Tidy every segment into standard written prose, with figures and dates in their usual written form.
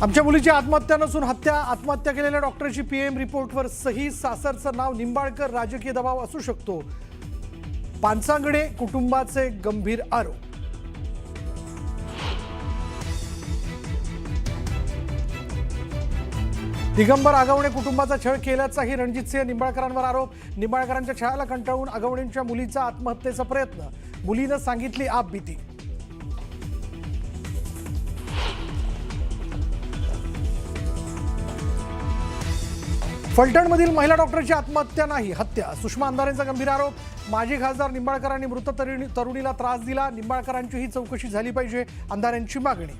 आमच्या मुलीची आत्महत्या नसून आत्महत्या केलेल्या डॉक्टरची पीएम रिपोर्टवर सही, सासरचं नाव निंबाळकर, राजकीय दबाव असू शकतो, पानसांगडे कुटुंबाचे गंभीर आरोप. दिगंबर आगवणे कुटुंबाचा छळ केल्याचाही रणजितसिंह निंबाळकरांवर आरोप. निंबाळकरांच्या छळाला कंटाळून आगवणेंच्या मुलीचा आत्महत्येचा प्रयत्न, मुलीनं सांगितली आपबीती. फलटणमधील महिला डॉक्टरची आत्महत्या नाही, हत्या. सुषमा अंधारेंचा गंभीर आरोप. माजी खासदार निंबाळकरांनी मृत तरुणीला त्रास दिला. निंबाळकरांची ही चौकशी झाली पाहिजे, अंधारेंची मागणी.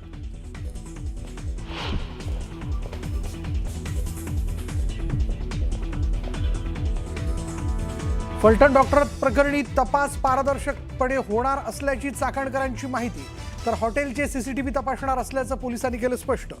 फलटण डॉक्टर प्रकरणी तपास पारदर्शकपणे होणार असल्याची चाकणकरांची माहिती. तर हॉटेलचे सीसीटीव्ही तपासणार असल्याचं पोलिसांनी केलं स्पष्ट.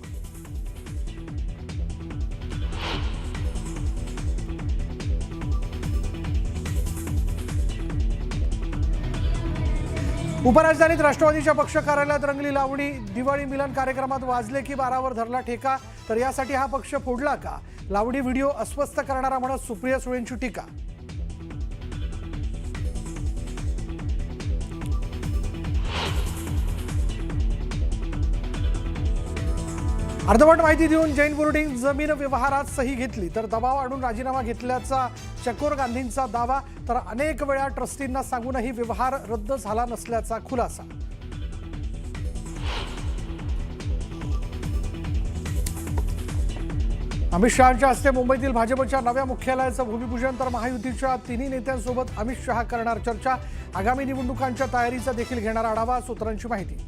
उपराजधानीत राष्ट्रवादीच्या पक्ष कार्यालयात रंगली लावणी. दिवाळी मिलन कार्यक्रमात वाजले की 12वर धरला ठेका. तर यासाठी हा पक्ष फोडला का? लावणी व्हिडिओ अस्वस्थ करणारा म्हणत सुप्रिया सुळेंची टीका. अर्धवट माहिती देऊन जैन बोर्डिंग जमीन व्यवहारात सही घेतली तर दबाव आणून राजीनामा घेतल्याचा चकोर गांधींचा दावा. तर अनेक वेळा ट्रस्टींना सांगूनही व्यवहार रद्द झाला नसल्याचा खुलासा. अमित शहांच्या हस्ते मुंबईतील भाजपच्या नव्या मुख्यालयाचं भूमिपूजन. तर महायुतीच्या तिन्ही नेत्यांसोबत अमित शहा करणार चर्चा. आगामी निवडणुकांच्या तयारीचा देखील घेणार आढावा, सूत्रांची माहिती.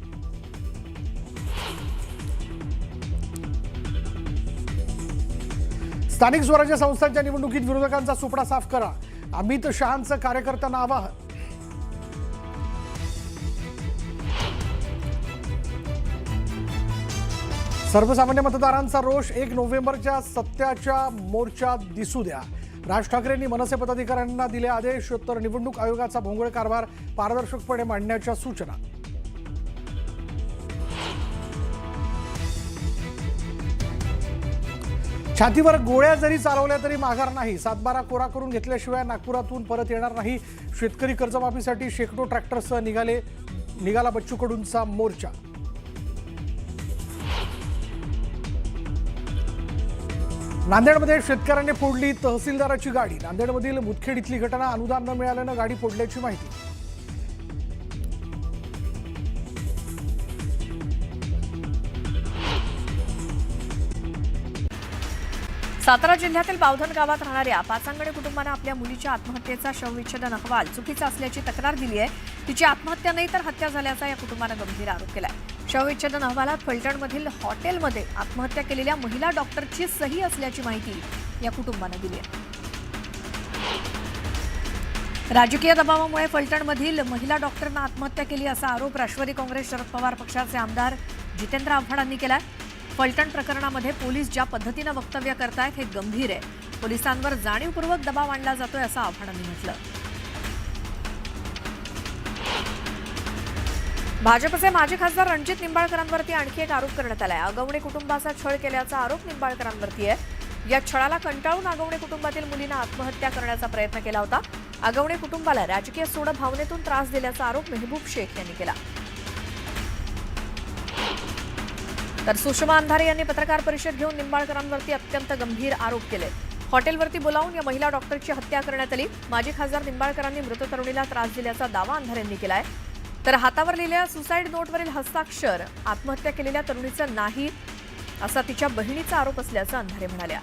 स्थानिक स्वराज्य संस्थांच्या निवडणुकीत विरोधकांचा सुपडा साफ करा, अमित शहांचं कार्यकर्त्यांना आवाहन. सर्वसामान्य मतदारांचा रोष, 1 नोव्हेंबरच्या सत्याच्या मोर्चात दिसू द्या. राज ठाकरेंनी मनसे पदाधिकाऱ्यांना दिले आदेश. तर निवडणूक आयोगाचा भोंगळ कारभार पारदर्शकपणे मांडण्याच्या सूचना. छातीवर गोळ्या जरी चालवल्या तरी माघार नाही. 7/12 कोरा करून घेतल्याशिवाय नागपुरातून परत येणार नाही. शेतकरी कर्जमाफीसाठी शेकडो ट्रॅक्टरसह निघाला बच्चू कडूंचा मोर्चा. नांदेडमध्ये शेतकऱ्यांनी फोडली तहसीलदाराची गाडी. नांदेडमधील मुदखेड इथली घटना. अनुदान न मिळाल्यानं गाडी फोडल्याची माहिती. सातारा जिल्ह्यातील बावधन गावात राहणाऱ्या पाचांगडे कुटुंबानं आपल्या मुलीच्या आत्महत्येचा शवविच्छेदन अहवाल चुकीचा असल्याची तक्रार दिली आहे. तिची आत्महत्या नाही तर हत्या झाल्याचा या कुटुंबानं गंभीर आरोप केलाय. शवविच्छेदन अहवालात फलटणमधील हॉटेलमध्ये आत्महत्या केलेल्या महिला डॉक्टरची सही असल्याची माहिती या कुटुंबानं दिली आहे. राजकीय दबावामुळे फलटणमधील महिला डॉक्टरनं आत्महत्या केली असा आरोप राष्ट्रवादी काँग्रेस शरद पवार पक्षाचे आमदार जितेंद्र आव्हाडांनी केलाय. फलटण प्रकरणामध्ये पोलीस ज्या पद्धतीनं वक्तव्य करतायत हे गंभीर आहे. पोलिसांवर जाणीवपूर्वक दबाव आणला जातोय असं आव्हाडांनी म्हटलं. भाजपचे माजी खासदार रणजित निंबाळकरांवरती आणखी एक आरोप करण्यात आलाय. आगवणे कुटुंबाचा छळ केल्याचा आरोप निंबाळकरांवरती आहे. या छळाला कंटाळून आगवणे कुटुंबातील मुलीनं आत्महत्या करण्याचा प्रयत्न केला होता. आगवणे कुटुंबाला राजकीय सूड भावनेतून त्रास दिल्याचा आरोप मेहबूब शेख यांनी केला. तर सुषमा अंधारे यांनी पत्रकार परिषद घेऊन निंबाळकरांवरती अत्यंत गंभीर आरोप केले. हॉटेलवरती बोलावून या महिला डॉक्टरची हत्या करण्यात आली. माजी खासदार निंबाळकरांनी मृत तरुणीला त्रास दिल्याचा दावा अंधारेंनी केलाय. तर हातावर लिहिलेल्या सुसाईड नोटवरील हस्ताक्षर आत्महत्या केलेल्या तरुणीचं नाही असा तिच्या बहिणीचा आरोप असल्याचं अंधारे म्हणाल्या.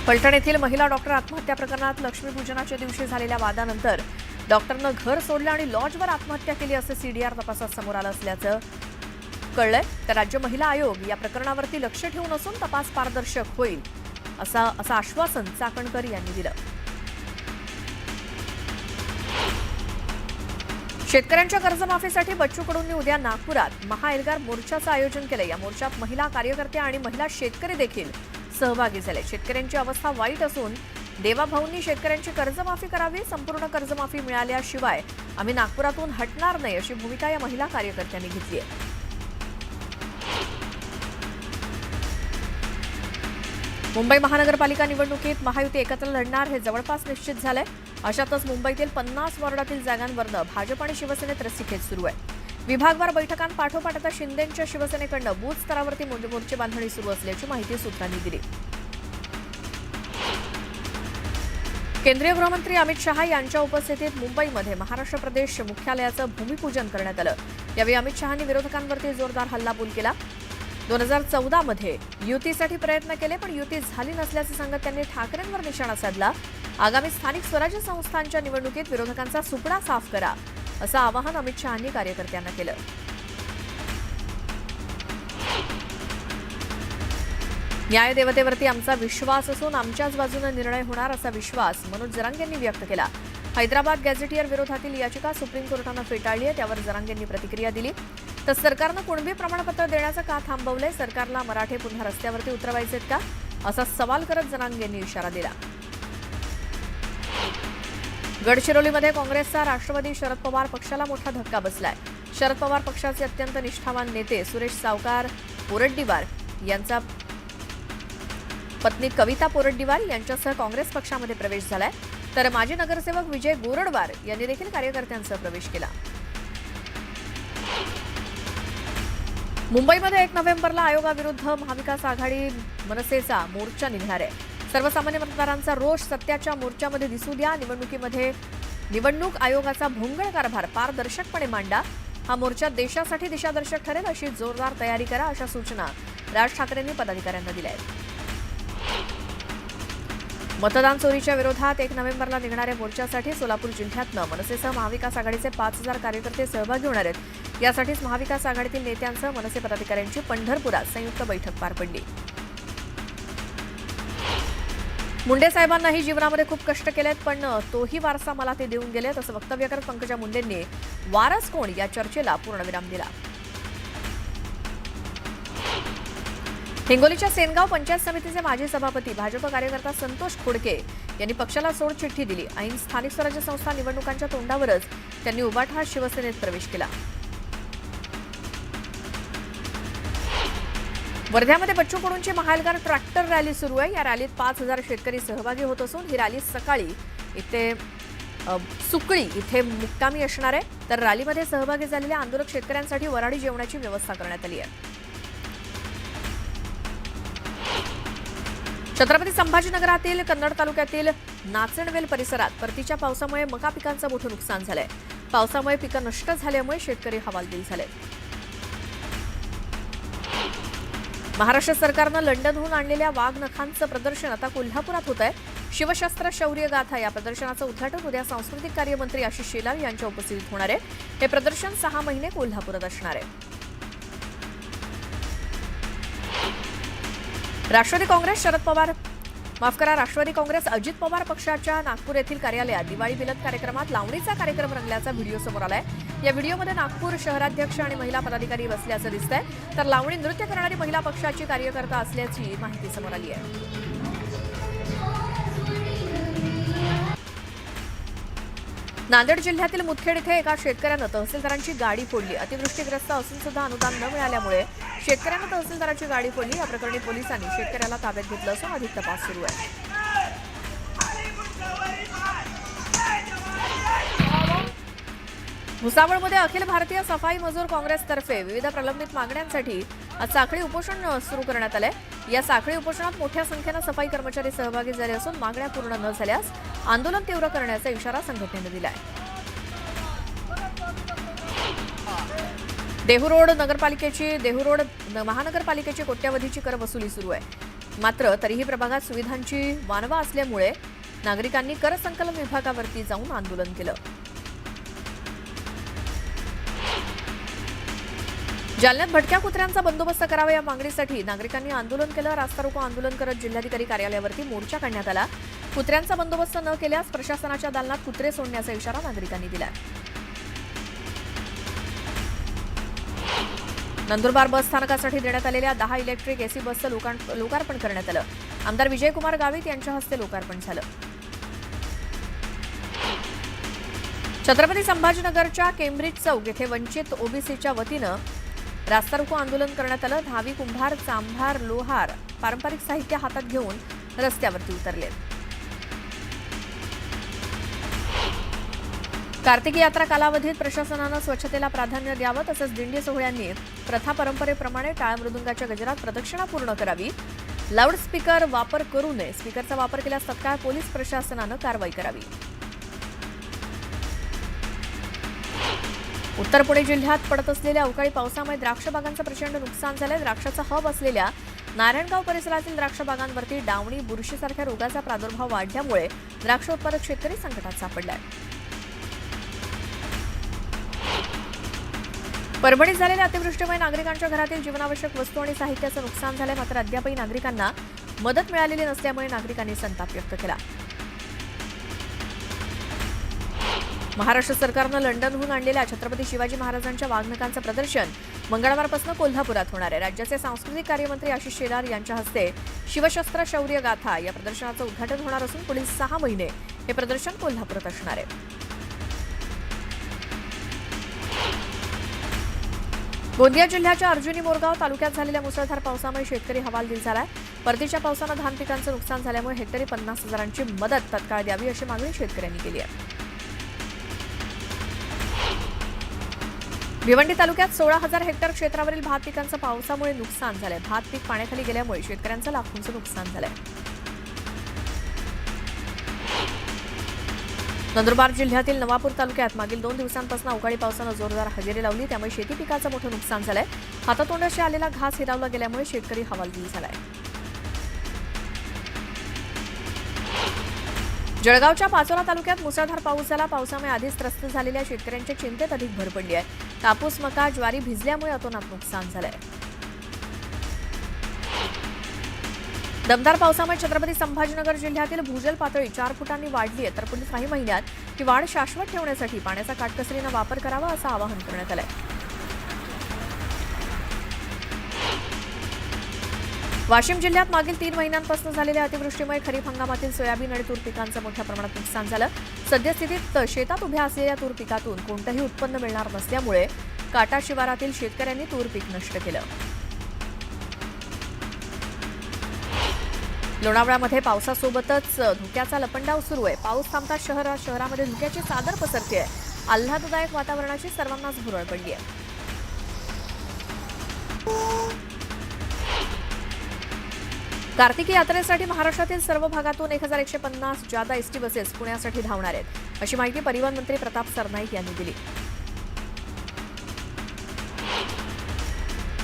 फलटण येथील महिला डॉक्टर आत्महत्या प्रकरणात लक्ष्मीपूजनाच्या दिवशी झालेल्या वादानंतर डॉक्टरनं घर सोडलं आणि लॉजवर आत्महत्या केली असं सीडीआर तपासात समोर आलं असल्याचं कळलंय. तर राज्य महिला आयोग या प्रकरणावरती लक्ष ठेवून असून तपास पारदर्शक होईल असं आश्वासन चाकणकर यांनी दिलं. शेतकऱ्यांच्या कर्जमाफीसाठी बच्चू कडूंनी उद्या नागपुरात महाएल्गार मोर्चाचं आयोजन केलंय. या मोर्चात महिला कार्यकर्ते आणि महिला शेतकरी देखील सहभागी झाले. शेतकऱ्यांची अवस्था वाईट असून देवाभाऊंनी शेतकऱ्यांची कर्जमाफी करावी, संपूर्ण कर्जमाफी मिळाल्याशिवाय आम्ही नागपुरातून हटणार नाही अशी भूमिका या महिला कार्यकर्त्यांनी घेतली आहे. मुंबई महानगरपालिका निवडणुकीत महायुती एकत्र लढणार हे जवळपास निश्चित झालंय. अशातच मुंबईतील 50 वॉर्डातील जागांवरनं भाजप आणि शिवसेनेत रस्सीखेच सुरू आहे. विभागवार बैठकांपाठोपाठ आता शिंदेंच्या शिवसेनेकडनं बूथ स्तरावरती मोर्चे बांधणी सुरू असल्याची माहिती सूत्रांनी दिली. केंद्रीय गृहमंत्री अमित शहा यांच्या उपस्थितीत मुंबईमध्ये महाराष्ट्र प्रदेश मुख्यालयाचं भूमिपूजन करण्यात आलं. यावेळी अमित शहांनी विरोधकांवरती जोरदार हल्लाबोल केला. 2014 मध्ये युतीसाठी प्रयत्न केले, पण युती झाली नसल्याचं सांगत त्यांनी ठाकरेंवर निशाणा साधला. आगामी स्थानिक स्वराज्य संस्थांच्या निवडणुकीत विरोधकांचा सुपडा साफ करा असं आवाहन अमित शहांनी कार्यकर्त्यांना केलं. न्यायदेवतेवरती आमचा विश्वास असून आमच्याच बाजूने निर्णय होणार असा विश्वास मनोज जरांगेंनी व्यक्त केला. हैदराबाद गॅझेटियर विरोधातील याचिका सुप्रीम कोर्टानं फेटाळली आहे, त्यावर जरांगेंनी प्रतिक्रिया दिली. तर सरकारनं कुणबी प्रमाणपत्र देण्याचं का थांबवलंय, सरकारला मराठे पुन्हा रस्त्यावरती उतरवायचेत का असा सवाल करत जरांगेंनी इशारा दिला. गडचिरोलीमध्ये काँग्रेसचा राष्ट्रवादी शरद पवार पक्षाला मोठा धक्का बसलाय. शरद पवार पक्षाचे अत्यंत निष्ठावान नेते सुरेश सावकार पोरड्डीवार यांचा पत्नी कविता पोरड्डीवार यांच्यासह काँग्रेस पक्षामध्ये प्रवेश झालाय. तर माजी नगरसेवक विजय गोरडवार यांनी देखील कार्यकर्त्यांसह प्रवेश केला. मुंबईमध्ये 1 नोव्हेंबरला आयोगाविरुद्ध महाविकास आघाडी मनसेचा मोर्चा निघणार आहे. सर्वसामान्य मतदारांचा रोष सत्याच्या मोर्चामध्ये दिसू द्या. निवडणूक आयोगाचा भोंगळ कारभार पारदर्शकपणे मांडा. हा मोर्चा देशासाठी दिशादर्शक ठरेल अशी जोरदार तयारी करा अशा सूचना राज ठाकरेंनी पदाधिकाऱ्यांना दिल्या आहेत. मतदान चोरीच्या विरोधात 1 नोव्हेंबरला निघणाऱ्या मोर्चासाठी सोलापूर जिल्ह्यातनं मनसेसह महाविकास आघाडीचे 5000 कार्यकर्ते सहभागी होणार आहेत. यासाठीच महाविकास आघाडीतील नेत्यांसह मनसे पदाधिकाऱ्यांची पंढरपुरात संयुक्त बैठक पार पडली. मुंडे साहेबांनाही जीवनामध्ये खूप कष्ट केलेत, पण तोही वारसा मला ते देऊन गेलेत असं वक्तव्य करत पंकजा मुंडेंनी वारस कोण या चर्चेला पूर्णविराम दिला. हिंगोलीच्या सेनगाव पंचायत समितीचे माजी सभापती भाजप कार्यकर्ता संतोष खोडके यांनी पक्षाला सोडचिठ्ठी दिली. ऐन स्थानिक स्वराज्य संस्था निवडणुकांच्या तोंडावरच त्यांनी उबाठात शिवसेनेत प्रवेश केला. वर्ध्यामध्ये बच्चू कडूंची महालगार ट्रॅक्टर रॅली सुरू आहे. या रॅलीत 5000 शेतकरी सहभागी होत असून ही रॅली सकाळी इथे सुकळी इथे मुक्कामी असणार आहे. तर रॅलीमध्ये सहभागी झालेल्या आंदोलक शेतकऱ्यांसाठी वऱ्हाडी जेवणाची व्यवस्था करण्यात आली आहे. छत्रपती संभाजीनगरातील कन्नड तालुक्यातील नाचणवेल परिसरात परतीच्या पावसामुळे मका पिकांचं मोठं नुकसान झालंय. पावसामुळे पिकं नष्ट झाल्यामुळे शेतकरी हवालदिल झाले. महाराष्ट्र सरकारनं लंडनहून आणलेल्या वाघनखांचं प्रदर्शन आता कोल्हापुरात होत आहे. शिवशस्त्र शौर्य गाथा या प्रदर्शनाचं उद्घाटन उद्या सांस्कृतिक कार्यमंत्री आशिष शेलार यांच्या उपस्थितीत होणार आहे. हे प्रदर्शन 6 महिने कोल्हापुरात असणार आहे. राष्ट्रवादी काँग्रेस अजित पवार पक्षाच्या नागपूर येथील कार्यालयात दिवाळी मिलन कार्यक्रमात लावणीचा कार्यक्रम रंगल्याचा व्हिडिओ समोर आलाय. या व्हिडिओमध्ये नागपूर शहराध्यक्ष आणि महिला पदाधिकारी बसल्याचं दिसतंय. तर लावणी नृत्य करणारी महिला पक्षाची कार्यकर्ता असल्याची माहिती समोर आली आहे. नांदेड जिल्ह्यातील मुदखेड इथे एका शेतकऱ्यानं तहसीलदारांची गाडी फोडली. अतिवृष्टीग्रस्त असून सुद्धा अनुदान न मिळाल्यामुळे शेतकऱ्यानं तहसीलदाराची गाडी फोडली. या प्रकरणी पोलिसांनी शेतकऱ्याला ताब्यात घेतलं असून अधिक तपास सुरू आहे. भुसावळमध्ये अखिल भारतीय सफाई मजूर काँग्रेसतर्फे विविध प्रलंबित मागण्यांसाठी आज साखळी उपोषण सुरू करण्यात आलंय. या साखळी उपोषणात मोठ्या संख्येनं सफाई कर्मचारी सहभागी झाले असून मागण्या पूर्ण न झाल्यास आंदोलन तीव्र करण्याचा इशारा संघटनेनं दिलाय. देहूरोड महानगरपालिकेची कोट्यावधीची कर वसुली सुरू आहे. मात्र तरीही प्रभागात सुविधांची वानवा असल्यामुळे नागरिकांनी कर संकलन विभागावरती जाऊन आंदोलन केलं. जालन्यात भटक्या कुत्र्यांचा बंदोबस्त करावा या मागणीसाठी नागरिकांनी आंदोलन केलं. रास्ता रोको आंदोलन करत जिल्हाधिकारी कार्यालयावरती मोर्चा काढण्यात आला. कुत्र्यांचा बंदोबस्त न केल्यास प्रशासनाच्या दालनात कुत्रे सोडण्याचा इशारा नागरिकांनी दिला. नंदुरबार बस स्थानकासाठी देण्यात आलेल्या 10 इलेक्ट्रिक एसी बसचं लोकार्पण करण्यात आलं. आमदार विजयकुमार गावित यांच्या हस्ते लोकार्पण झालं. छत्रपती संभाजीनगरच्या केम्ब्रिज चौक येथे वंचित ओबीसीच्या वतीनं रास्तारोको आंदोलन करण्यात आलं. धावी, कुंभार, चांभार, लोहार पारंपरिक साहित्य हातात घेऊन रस्त्यावरती उतरले. कार्तिकी यात्रा कालावधीत प्रशासनानं स्वच्छतेला प्राधान्य द्यावं, तसंच दिंडी सोहळ्यांनी प्रथा परंपरेप्रमाणे टाळ मृदुंगाच्या गजरात प्रदक्षिणा पूर्ण करावी. लाऊडस्पीकर वापर करू नये. स्पीकरचा वापर केल्यास तत्काळ पोलीस प्रशासनानं कारवाई करावी. उत्तर पुणे जिल्ह्यात पडत असलेल्या अवकाळी पावसामुळे द्राक्ष बागांचं प्रचंड नुकसान झालंय. द्राक्षाचा हब असलेल्या नारायणगाव परिसरातील द्राक्ष बागांवरती डावणी, बुरशीसारख्या रोगाचा प्रादुर्भाव वाढल्यामुळे द्राक्ष उत्पादक शेतकरी संकटात सापडलाय. परभणीत झालेल्या अतिवृष्टीमुळे नागरिकांच्या घरातील जीवनावश्यक वस्तू आणि साहित्याचं नुकसान झालंय. मात्र अद्यापही नागरिकांना मदत मिळालेली नसल्यामुळे नागरिकांनी संताप व्यक्त केला. महाराष्ट्र सरकारनं लंडनहून आणलेल्या छत्रपती शिवाजी महाराजांच्या वाघनखांचं प्रदर्शन मंगळवारपासून कोल्हापुरात होणार आहे. राज्याचे सांस्कृतिक कार्यमंत्री आशिष शेलार यांच्या हस्ते शिवशस्त्र शौर्य गाथा या प्रदर्शनाचं उद्घाटन होणार असून पुढील 6 महिने हे प्रदर्शन कोल्हापुरात असणार आहे. गोंदिया जिल्ह्याच्या अर्जुनी मोरगाव तालुक्यात झालेल्या मुसळधार पावसामुळे शेतकरी हवालदिल झालाय. परतीच्या पावसानं धान पिकांचं नुकसान झाल्यामुळे हेक्टरी 50,000ची मदत तत्काळ द्यावी अशी मागणी शेतकऱ्यांनी केली आहे. भिवंडी तालुक्यात 16,000 हेक्टर क्षेत्रावरील भात पिकांचं पावसामुळे नुकसान झालंय. भात पीक पाण्याखाली गेल्यामुळे शेतकऱ्यांचं लाखोंचं नुकसान झालंय. नंदुरबार जिल्ह्यातील नवापूर तालुक्यात मागील 2 दिवसांपासून अवकाळी पावसानं जोरदार हजेरी लावली. त्यामुळे शेती पिकाचं मोठं नुकसान झालंय. हातातोंडाशी आलेला घास हिरावला गेल्यामुळे शेतकरी हवालदिल झालाय. जळगावच्या पाचोरा तालुक्यात मुसळधार पाऊस झाला. पावसामुळे आधीच त्रस्त झालेल्या शेतकऱ्यांच्या चिंतेत अधिक भर पडली आहे. कापूस, मका, ज्वारी भिजल्यामुळे अतोनात नुकसान झालंय. दमदार पावसामुळे छत्रपती संभाजीनगर जिल्ह्यातील भूजल पातळी 4 फुटांनी वाढली आहे. तर पुढील काही महिन्यात ही वाढ शाश्वत ठेवण्यासाठी पाण्याचा काटकसरीनं वापर करावा असं आवाहन करण्यात आलंय. वाशिम जिल्ह्यात मागील 3 महिन्यांपासून झालेल्या अतिवृष्टीमुळे खरीप हंगामातील सोयाबीन आणि तूर पिकांचं मोठ्या प्रमाणात नुकसान झालं. सद्यस्थितीत शेतात उभ्या असलेल्या तूर पिकातून कोणतंही उत्पन्न मिळणार नसल्यामुळे काटा शिवारातील शेतकऱ्यांनी तूर पीक नष्ट केलं. लोणावळ्यामध्ये पावसासोबतच धुक्याचा लपंडाव सुरू आहे. पाऊस थांबता शहरामध्ये धुक्याची चादर पसरते आहे. आल्हाददायक वातावरणाची सर्वांनाच भुरळ पडली आहे. कार्तिकी यात्रेसाठी महाराष्ट्रातील सर्व भागातून 1150 जादा एसटी बसेस पुण्यासाठी धावणार आहेत अशी माहिती परिवहन मंत्री प्रताप सरनाईक यांनी दिली.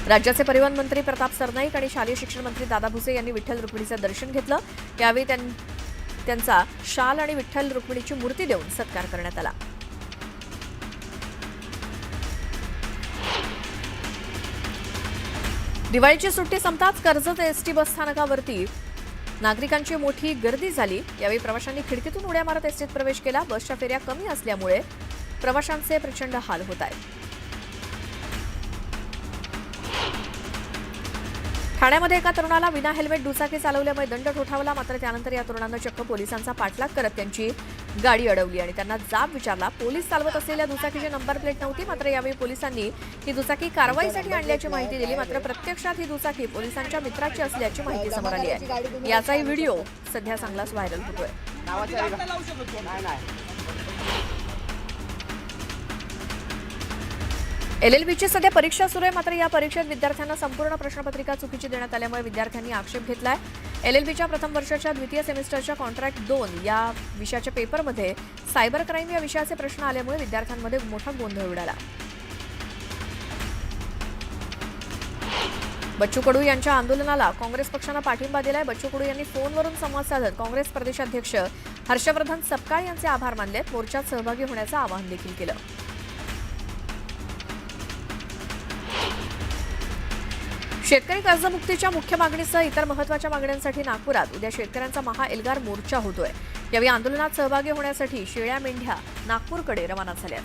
राज्याचे परिवहन मंत्री प्रताप सरनाईक आणि शालेय शिक्षण मंत्री दादा भुसे यांनी विठ्ठल रुक्मिणीचं दर्शन घेतलं. यावेळी त्यांचा शाल आणि विठ्ठल रुक्मिणीची मूर्ती देऊन सत्कार करण्यात आला. दिवाळीची सुट्टी संपताच कर्जत एसटी बस स्थानकावरती नागरिकांची मोठी गर्दी झाली. यावेळी प्रवाशांनी खिडकीतून उड्या मारत एसटीत प्रवेश केला. बसच्या फेऱ्या कमी असल्यामुळे प्रवाशांचे प्रचंड हाल होत आहेत. ठाण्यामध्ये एका तरुणाला विना हेल्मेट दुचाकी चालवल्यामुळे दंड ठोठावला. मात्र त्यानंतर या तरुणानं चक्क पोलिसांचा पाठलाग करत त्यांची गाडी अडवली आणि त्यांना जाब विचारला. पोलीस चालवत असलेल्या दुचाकीची नंबर प्लेट नव्हती. मात्र यावेळी पोलिसांनी ही दुचाकी कारवाईसाठी आणल्याची माहिती दिली. मात्र प्रत्यक्षात ही दुचाकी पोलिसांच्या मित्राची असल्याची माहिती समोर आली आहे. याचाही व्हिडिओ सध्या चांगलाच व्हायरल होतोय. LLBची सध्या परीक्षा सुरू आहे. मात्र या परीक्षेत विद्यार्थ्यांना संपूर्ण प्रश्नपत्रिका चुकीची देण्यात आल्यामुळे विद्यार्थ्यांनी आक्षेप घेतलाय. LLBच्या प्रथम वर्षाच्या द्वितीय सेमिस्टरच्या कॉन्ट्रॅक्ट 2 या विषयाच्या पेपरमध्ये सायबर क्राईम या विषयाचे प्रश्न आल्यामुळे विद्यार्थ्यांमध्ये मोठा गोंधळ उडाला. बच्चू कडू यांच्या आंदोलनाला काँग्रेस पक्षानं पाठिंबा दिलाय. बच्चू कडू यांनी फोनवरून संवाद साधत काँग्रेस प्रदेशाध्यक्ष हर्षवर्धन सपकाळ यांचे आभार मानलेत. मोर्चात सहभागी होण्याचं आवाहन देखील केलं. शेतकरी कर्जमुक्तीच्या मुख्य मागणीसह इतर महत्त्वाच्या मागण्यांसाठी नागपुरात उद्या शेतकऱ्यांचा महाएल्गार मोर्चा होतोय. यावेळी आंदोलनात सहभागी होण्यासाठी शेळ्या मेंढ्या नागपूरकडे रवाना झाल्या.